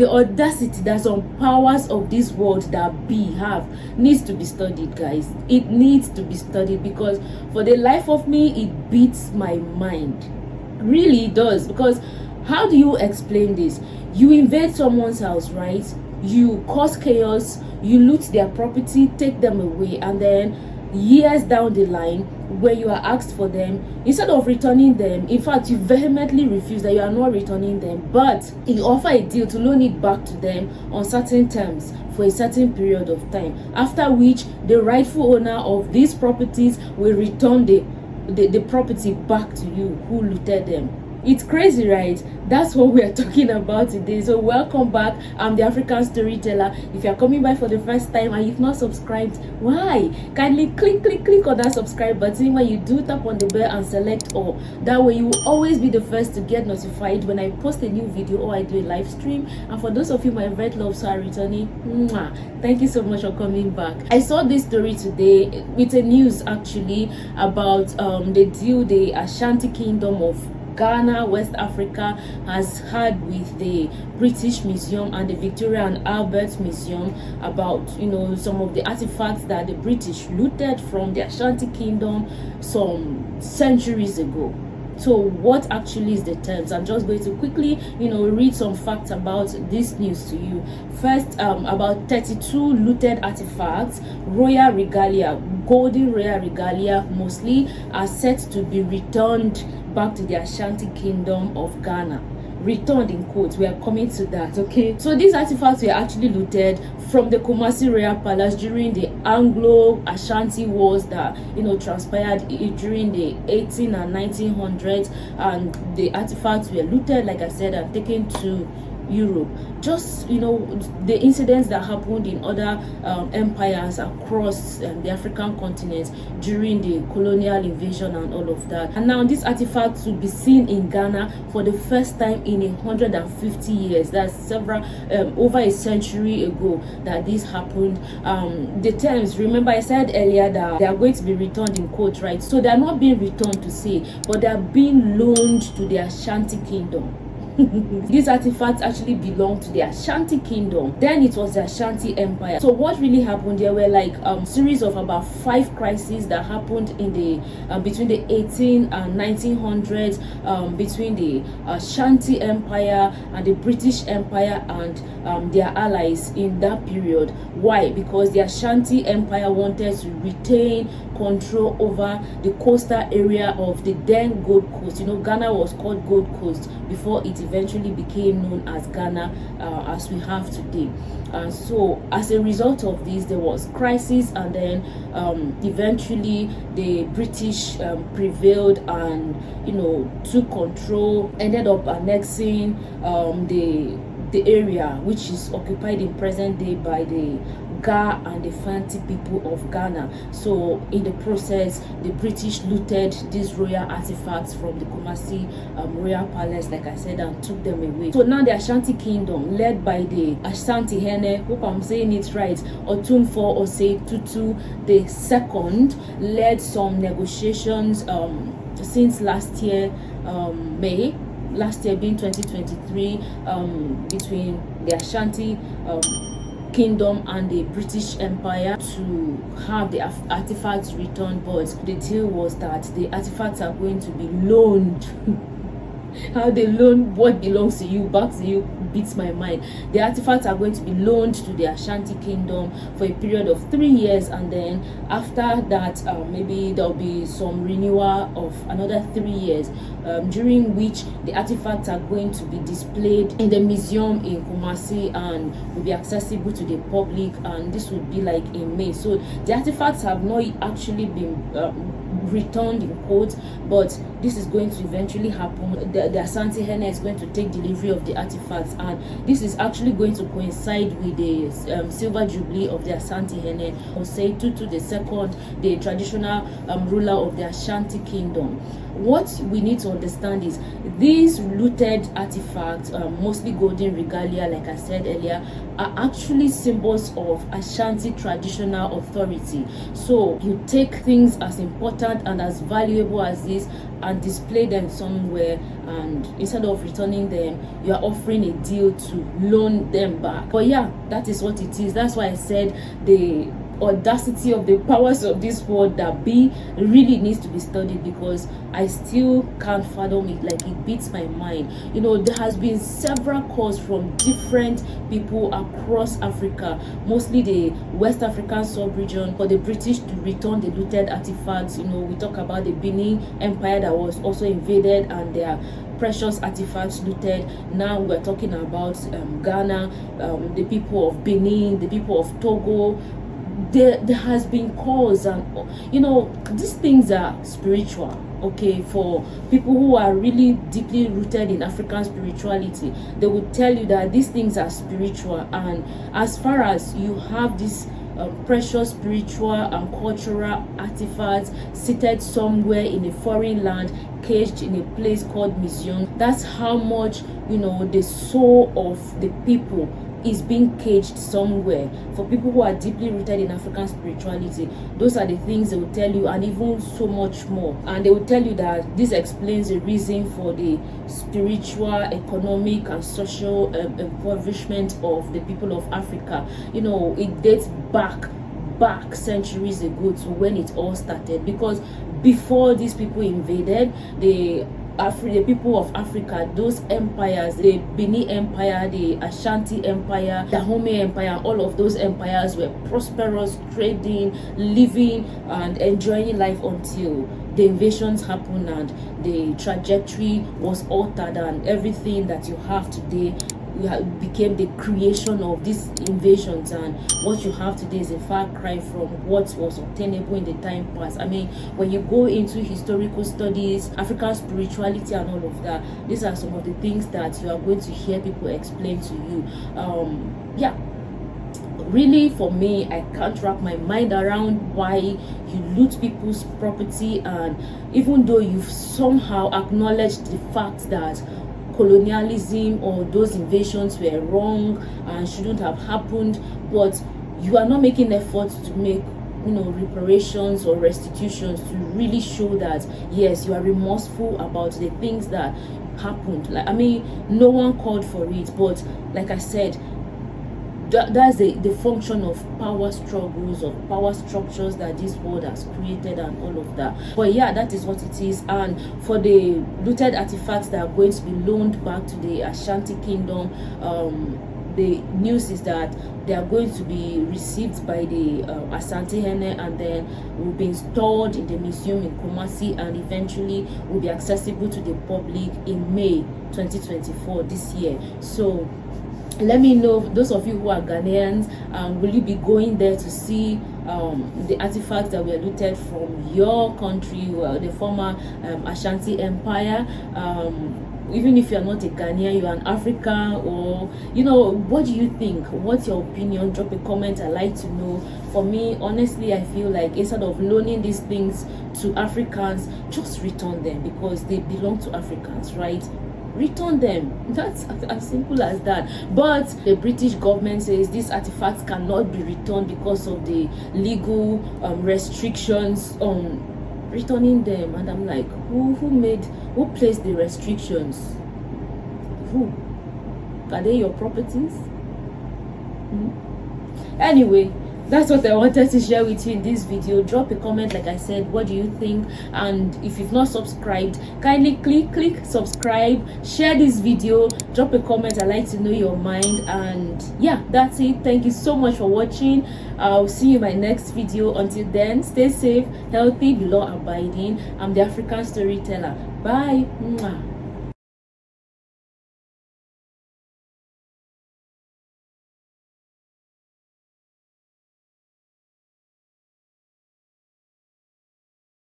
the audacity that some powers of this world that be have needs to be studied, guys. It needs to be studied, because for the life of me it beats my mind. Really it does. Because how do you explain this? You invade someone's house, right? You cause chaos, you loot their property, take them away, and then years down the line, when you are asked for them, instead of returning them, in fact you vehemently refuse that you are not returning them, but you offer a deal to loan it back to them on certain terms for a certain period of time, after which the rightful owner of these properties will return the property back to you who looted them. It's crazy, right? That's what we are talking about today. So welcome back. I'm the African Storyteller. If you're coming by for the first time and you've not subscribed, why? Kindly click on that subscribe button. When you do, tap on the bell and select all. That way you will always be the first to get notified when I post a new video or I do a live stream. And for those of you my vet loves who are returning, thank you so much for coming back. I saw this story today with a news actually about the deal the Ashanti Kingdom of Ghana, West Africa, has had with the British Museum and the Victoria and Albert Museum about, some of the artifacts that the British looted from the Ashanti Kingdom some centuries ago. So what actually is the terms? I'm just going to quickly, read some facts about this news to you. First, about 32 looted artifacts, royal regalia, golden royal regalia mostly, are set to be returned back to the Ashanti Kingdom of Ghana. Returned in quotes, we are coming to that. Okay, so these artifacts were actually looted from the Kumasi Royal Palace during the Anglo-Ashanti wars that transpired during the 18 and 1900s, and the artifacts were looted, like I said, and taken to Europe. Just the incidents that happened in other empires across the African continent during the colonial invasion and all of that. And now these artifacts will be seen in Ghana for the first time in 150 years. That's several over a century ago that this happened. The terms, remember I said earlier that they are going to be returned in quotes, right? So they are not being returned to say, but they are being loaned to the Ashanti Kingdom. These artifacts actually belong to the Ashanti Kingdom. Then it was the Ashanti Empire. So what really happened? There were like series of about 5 crises that happened in the between the 18 and 1900s, between the Ashanti Empire and the British Empire and their allies in that period. Why? Because the Ashanti Empire wanted to retain control over the coastal area of the then Gold Coast. Ghana was called Gold Coast before it eventually became known as Ghana as we have today. So as a result of this, there was crisis, and then eventually the British prevailed and took control, ended up annexing the area which is occupied in present day by the Ga and the Fanti people of Ghana. So in the process, the British looted these royal artifacts from the Kumasi Royal Palace, like I said, and took them away. So now the Ashanti Kingdom, led by the Ashanti Hene, hope I'm saying it right, Otunfo Osei Tutu the second, led some negotiations since last year, May. Last year being 2023, between the Ashanti Kingdom and the British Empire to have the artifacts returned, but the deal was that the artifacts are going to be loaned. How they loan what belongs to you back to you beats my mind. The artifacts are going to be loaned to the Ashanti Kingdom for a period of 3 years, and then after that maybe there'll be some renewal of another 3 years, during which the artifacts are going to be displayed in the museum in Kumasi and will be accessible to the public, and this would be like in May. So the artifacts have not actually been returned in quotes, but this is going to eventually happen. The Asante Hene is going to take delivery of the artifacts, and this is actually going to coincide with the silver jubilee of the Asante Hene, Osei Tutu II, the traditional ruler of the Ashanti Kingdom. What we need to understand is these looted artifacts, mostly golden regalia, like I said earlier, are actually symbols of Ashanti traditional authority. So you take things as important and as valuable as this and display them somewhere, and instead of returning them, you are offering a deal to loan them back. But yeah, that is what it is. That's why I said the audacity of the powers of this world that be really needs to be studied, because I still can't fathom it. Like, it beats my mind. You know, there has been several calls from different people across Africa, mostly the West African sub-region, for the British to return the looted artifacts. You know, we talk about the Benin Empire that was also invaded and their precious artifacts looted. Now we're talking about Ghana, the people of Benin, the people of Togo. There has been calls, and you know, these things are spiritual, okay? For people who are really deeply rooted in African spirituality, they would tell you that these things are spiritual. And as far as you have this precious spiritual and cultural artifacts seated somewhere in a foreign land, caged in a place called museum, that's how much, you know, the soul of the people is being caged somewhere. For people who are deeply rooted in African spirituality, those are the things they will tell you, and even so much more. And they will tell you that this explains the reason for the spiritual, economic, and social impoverishment of the people of Africa. You know, it dates back centuries ago to when it all started, because before these people invaded, the people of Africa, those empires, the Benin Empire, the Ashanti Empire, the Dahomey Empire, all of those empires were prosperous, trading, living, and enjoying life until the invasions happened and the trajectory was altered, and everything that you have today became the creation of these invasions, and what you have today is a far cry from what was obtainable in the time past. I mean, when you go into historical studies, African spirituality and all of that, these are some of the things that you are going to hear people explain to you. Yeah, really, for me, I can't wrap my mind around why you loot people's property, and even though you've somehow acknowledged the fact that colonialism or those invasions were wrong and shouldn't have happened, but you are not making efforts to make, you know, reparations or restitutions to really show that yes, you are remorseful about the things that happened. Like, I mean, no one called for it, but like I said, that's the function of power struggles, of power structures that this world has created and all of that. But yeah, that is what it is. And for the looted artifacts that are going to be loaned back to the Ashanti kingdom, the news is that they are going to be received by the Asante Hene, and then will be installed in the museum in Kumasi, and eventually will be accessible to the public in May 2024 this year. So let me know, those of you who are Ghanaians, will you be going there to see the artifacts that were looted from your country, the former Ashanti Empire? Even if you're not a Ghanaian, you're an African, or you know, what do you think? What's your opinion? Drop a comment. I'd like to know. For me, honestly, I feel like instead of loaning these things to Africans, just return them, because they belong to Africans, right? Return them. That's as simple as that. But the British government says these artifacts cannot be returned because of the legal restrictions on returning them. And I'm like, who placed the restrictions? Who? Are they your properties? Anyway, that's what I wanted to share with you in this video. Drop a comment, like I said, what do you think? And if you've not subscribed, kindly click subscribe, share this video, drop a comment. I'd like to know your mind. And yeah, that's it. Thank you so much for watching. I'll see you in my next video. Until then, stay safe, healthy, be law abiding. I'm the African storyteller. Bye. Mwah.